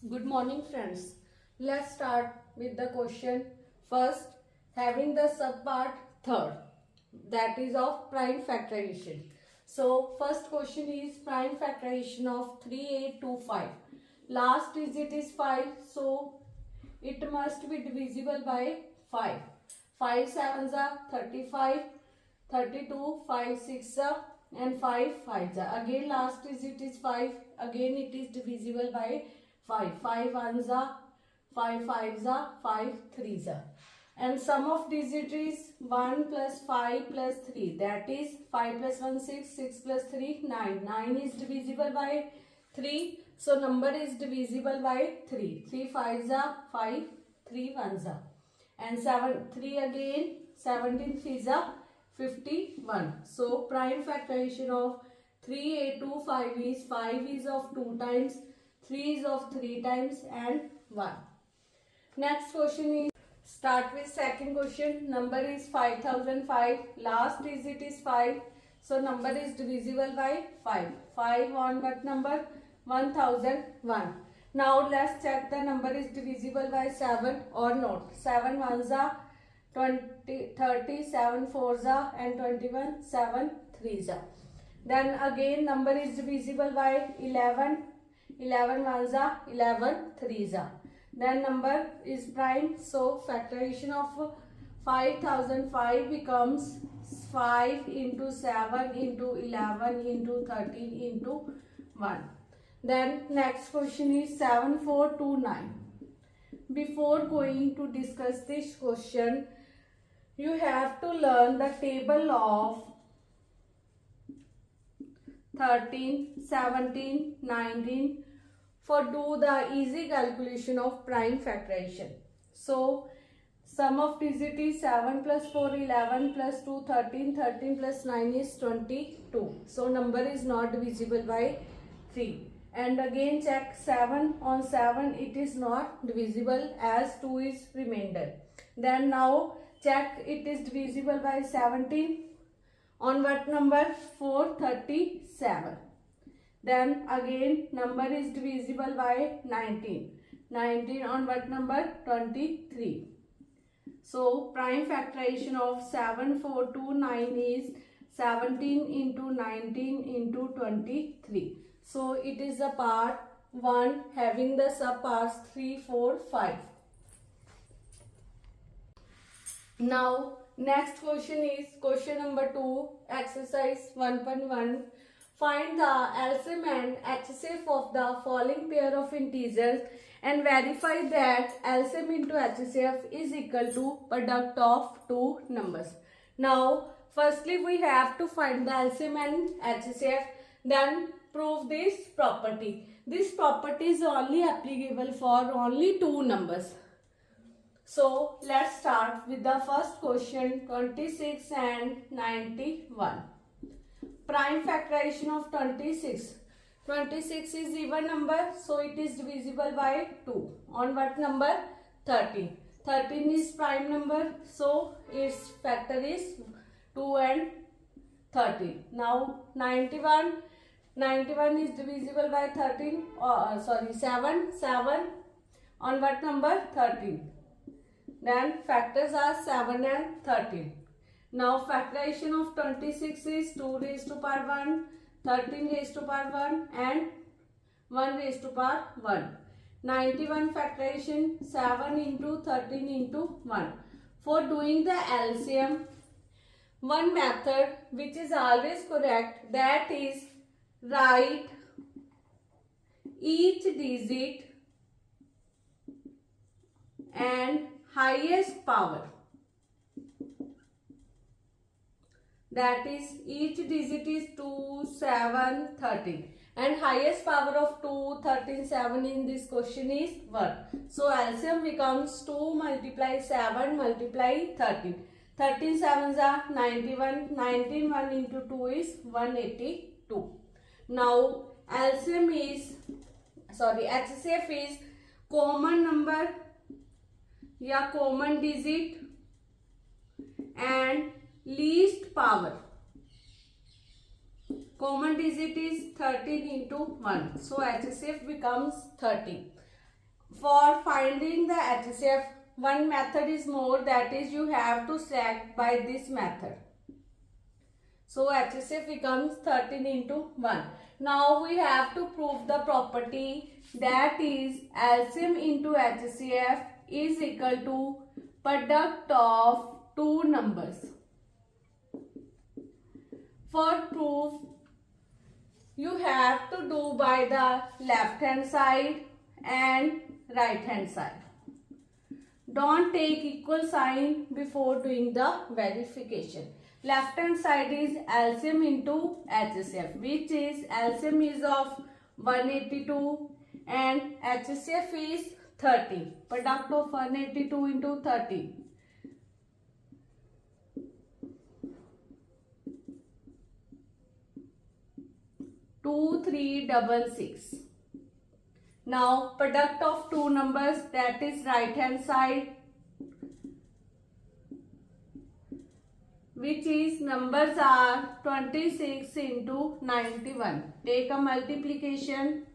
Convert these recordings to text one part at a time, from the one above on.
Good morning, friends. Let's start with the question. First, having the subpart third, that is of prime factorization. So, first question is prime factorization of 3825. Last digit is 5, so it must be divisible by 5. 5 sevens are 35, 32, 5 six are and 5 fives are. Again last digit is 5. Again it is divisible by 5. 5 ones are, 5 fives are, 5 threes are. And sum of digit is 1 plus 5 plus 3. That is 5 plus 1 6, 6 plus 3 9. 9 is divisible by 3. So number is divisible by 3. 3 fives are 5, 3 ones are. And 3 again, 17 threes are 51. So prime factorization of 3825 is 5 is of 2 times, 3 is of 3 times and 1. Next question is, start with second question. Number is 5005. Last digit is 5. So number is divisible by 5. 5 on what number? 1001. Now let's check the number is divisible by 7 or not. 7 ones are 20, 30, 7 fours are and 21, 7 threes are. Then again number is divisible by 11. 11 ones are, 11 threes are. Then number is prime. So factorization of 5005 becomes 5 into 7 into 11 into 13 into 1. Then next question is 7429. Before going to discuss this question, you have to learn the table of 13, 17, 19 for do the easy calculation of prime factorization. So sum of digit is 7 plus 4 11 plus 2 13, 13 plus 9 is 22. So number is not divisible by 3. And again check 7 on 7, it is not divisible as 2 is remainder. Then now check it is divisible by 17 on what number? 437. Then again number is divisible by 19. 19 on what number? 23. So prime factorization of 7429 is 17 into 19 into 23. So it is the part 1 having the subparts 3, 4, 5. Now next question is question number 2, exercise 1.1. Find the LCM and HCF of the following pair of integers and verify that LCM into HCF is equal to product of two numbers. Now firstly we have to find the LCM and HCF, then prove this property. This property is only applicable for only two numbers. So let's start with the first question, 26 and 91. Prime factorization of 26. 26 is even number, so it is divisible by 2. On what number? 13. 13 is prime number, so its factor is 2 and 13. Now 91. 91 is divisible by 13, 7. 7 on what number? 13. Then factors are 7 and 13. Now factorization of 26 is 2 raised to power 1, 13 raised to power 1 and 1 raised to power 1. 91 factorization 7 into 13 into 1. For doing the LCM, one method which is always correct, that is write each digit and highest power. That is each digit is 2, 7, 13 and highest power of 2, 13, 7 in this question is 1. So LCM becomes 2 multiply 7 multiply 13. 13 sevens are 91. 19 1 into 2 is 182. Now HCF is common number या common digit and least power. Common digit is 13 into 1. So HCF becomes 30. For finding the HCF, one method is more, that is you have to select by this method. So HCF becomes 13 into 1. Now we have to prove the property, that is LCM into HCF is equal to product of two numbers. For proof, you have to do by the left hand side and right hand side. Don't take equal sign before doing the verification. Left hand side is LCM into HCF, which is LCM is of 182 and HCF is 30. Product of 182 into 30. 2366. Now product of two numbers, that is right hand side, which is numbers are 26 into 91. Take a multiplication.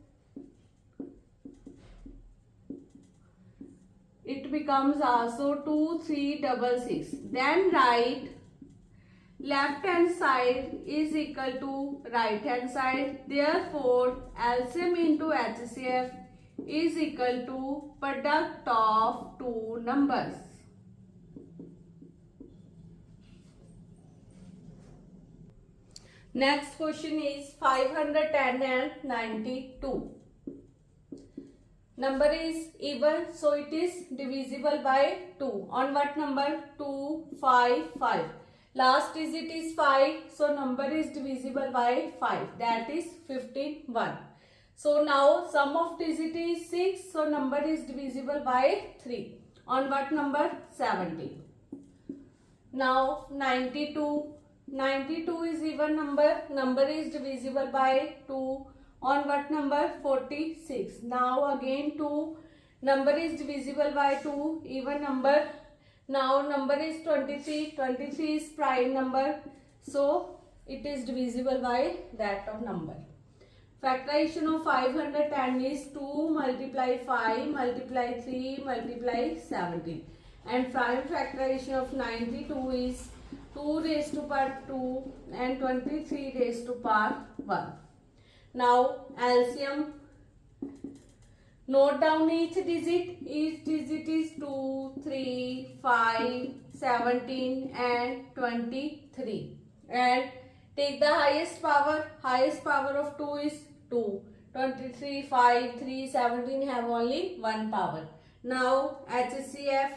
It becomes also 2366. Then write left hand side is equal to right hand side. Therefore, LCM into HCF is equal to product of two numbers. Next question is 510 and 92. Number is even, so it is divisible by 2. On what number? 2, 5, 5. Last digit is 5, so number is divisible by 5, that is 51. So now sum of digit is 6, so number is divisible by 3. On what number? 70. Now 92. 92 is even number, number is divisible by 2. On what number? 46. Now again 2, number is divisible by 2, even number. Now number is 23, 23 is prime number, so it is divisible by that of number. Factorization of 510 is 2 multiply 5 multiply 3 multiply 17. And prime factorization of 92 is 2 raised to power 2 and 23 raised to power 1. Now LCM. Note down each digit. Each digit is 2, 3, 5, 17 and 23. And take the highest power. Highest power of 2 is 2. 23, 5, 3, 17 have only one power. Now HCF.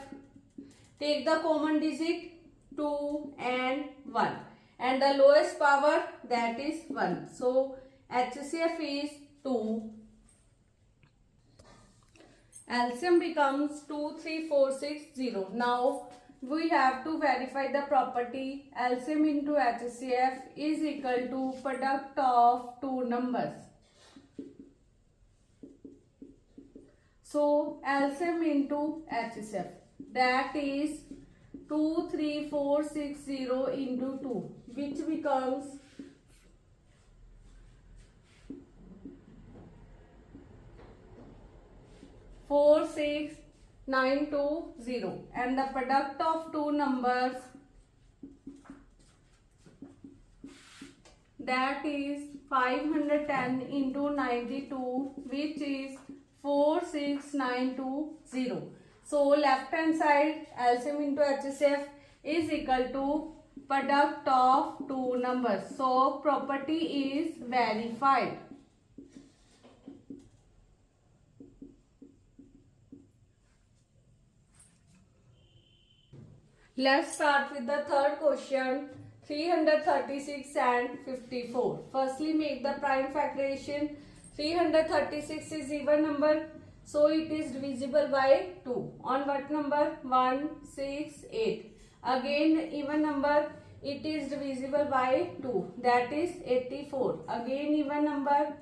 Take the common digit 2 and 1. And the lowest power, that is 1. So HCF is 2. LCM becomes 23460. Now we have to verify the property LCM into HCF is equal to product of two numbers. So LCM into HCF, that is 23460 into 2, which becomes 46920, and the product of two numbers, that is 510 into 92, which is 46920. So left hand side LCM into HCF is equal to product of two numbers. So property is verified. Let's start with the third question, 336 and 54. Firstly, make the prime factorization. 336 is even number, so it is divisible by 2. On what number? 1, 6, 8. Again even number, it is divisible by 2, that is 84. Again even number,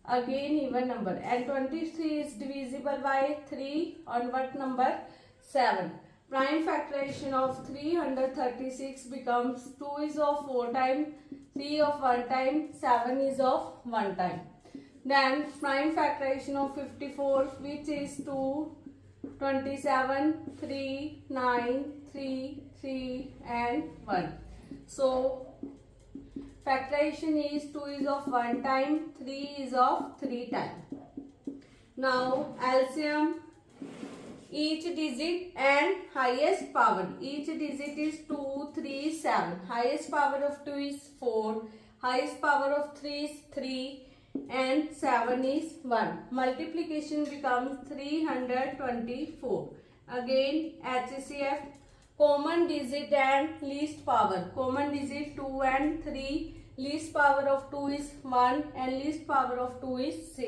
again even number. And 23 is divisible by 3. On what number? 7. Prime factorization of 336 becomes 2 is of 4 time, 3 of 1 time, 7 is of 1 time. Then prime factorization of 54, which is 2, 27, 3, 9, 3, 3 and 1. So factorization is 2 is of 1 time, 3 is of 3 time. Now LCM, each digit and highest power. Each digit is 2, 3, 7. Highest power of 2 is 4. Highest power of 3 is 3 and 7 is 1. Multiplication becomes 324. Again HCF, common digit and least power. Common digit 2 and 3. Least power of 2 is 1 and least power of 2 is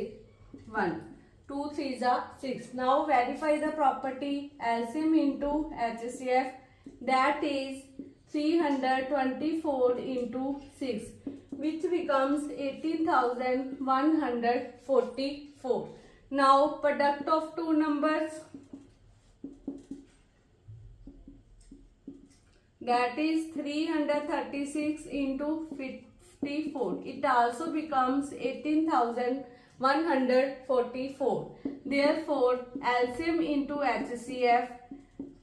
1. 2 3s are 6. Now verify the property LCM into HCF, that is 324 into 6, which becomes 18,144. Now product of two numbers, that is 336 into 54. It also becomes 18,144. Therefore, LCM into HCF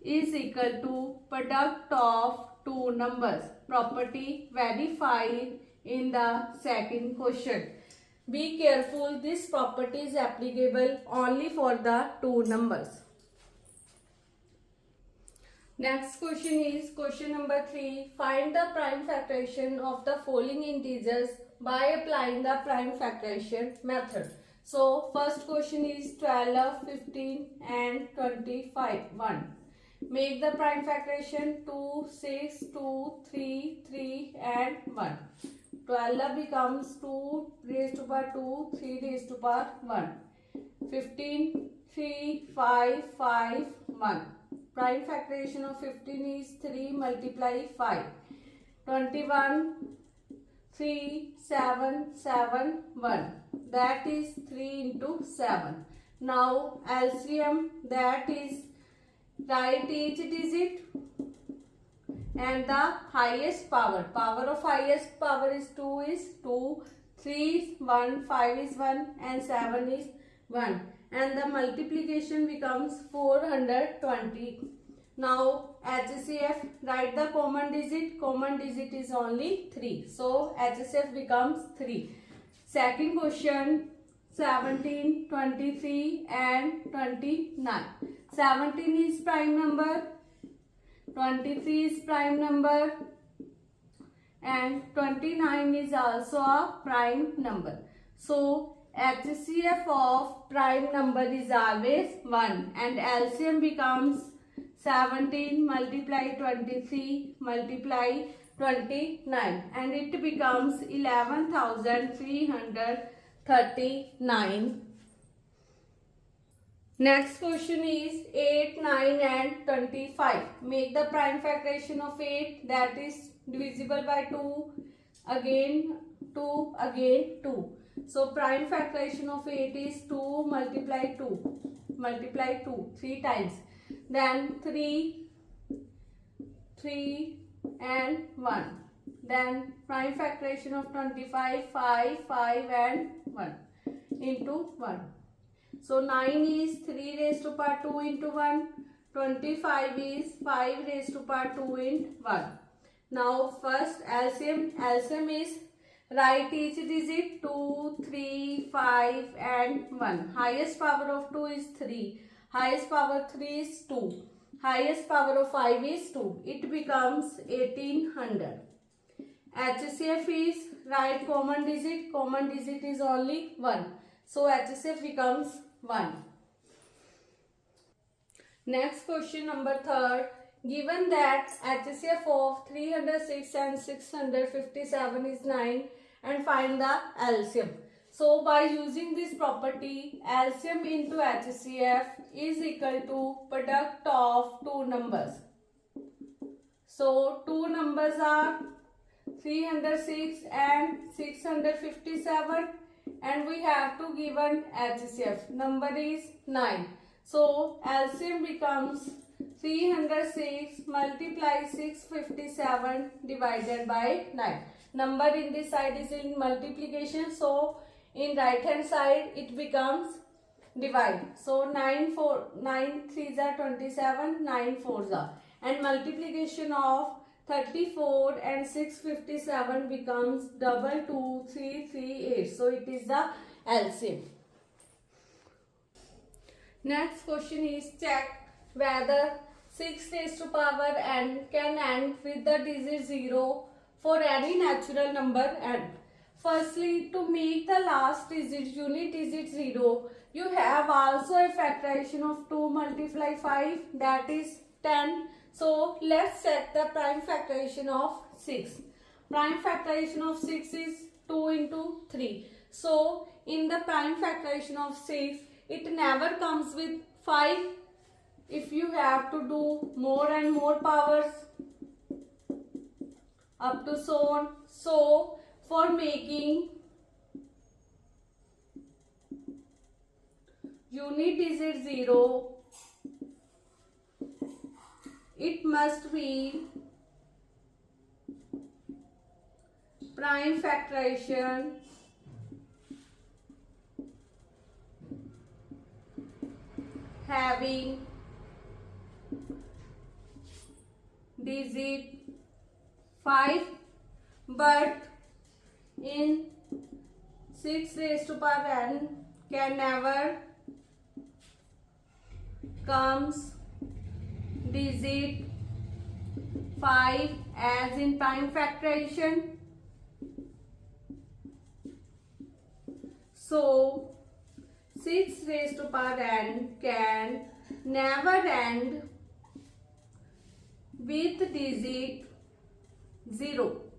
is equal to product of two numbers. Property verified in the second question. Be careful, this property is applicable only for the two numbers. Next question is question number 3. Find the prime factorization of the following integers by applying the prime factorization method. So first question is 12, 15 and 25, 1. Make the prime factorization 2, 6, 2, 3, 3 and 1. 12 becomes 2 raised to power 2, 3 raised to power 1. 15, 3, 5, 5, 1. Prime factorization of 15 is 3 multiply 5. 21, 3, 7, 7, 1. That is 3 into 7. Now LCM, that is write each digit and the highest power. Power of highest power is 2 is 2, 3 is 1, 5 is 1 and 7 is 1. And the multiplication becomes 420. Now HCF, write the common digit. Common digit is only 3. So HCF becomes 3. Second question, 17, 23 and 29. 17 is prime number, 23 is prime number and 29 is also a prime number. So HCF of prime number is always 1 and LCM becomes 17 multiply 23 multiply 29 and it becomes 11,339. Next question is 8, 9 and 25. Make the prime factorization of 8, that is divisible by 2, again 2, again 2. So prime factorization of 8 is 2 multiply 2, 3 times. Then 3, 3 and 1. Then prime factorization of 25, 5, 5 and 1 into 1. So 9 is 3 raised to power 2 into 1. 25 is 5 raised to power 2 into 1. Now first LCM. LCM is write each digit 2, 3, 5 and 1. Highest power of 2 is 3. Highest power 3 is 2. Highest power of 5 is 2. It becomes 1800. HCF is write common digit. Common digit is only 1. So HCF becomes 1. Next question number 3. Given that HCF of 306 and 657 is 9 and find the LCM. So by using this property, LCM into HCF is equal to product of two numbers. So two numbers are 306 and 657 and we have to given HCF. Number is 9. So LCM becomes 306 multiply 657 divided by 9. Number in this side is in multiplication, so in right hand side it becomes divide. So 9 3s are 27, 9 4s are, and multiplication of 34 and 657 becomes 22338. So it is the LCM. Next question is check whether 6 raised to power n can end with the digit 0 for any natural number n. Firstly, to make the last digit unit digit 0, you have also a factorization of 2 multiply 5, that is 10. So let's check the prime factorization of 6. Prime factorization of 6 is 2 into 3. So in the prime factorization of 6, it never comes with 5. If you have to do more and more powers up to so on. So for making unit digit 0, it must be prime factorization having digit 5, but in 6 raised to power n can never comes digit 5 as in prime factorization. So 6 raised to power n can never end with digit 0.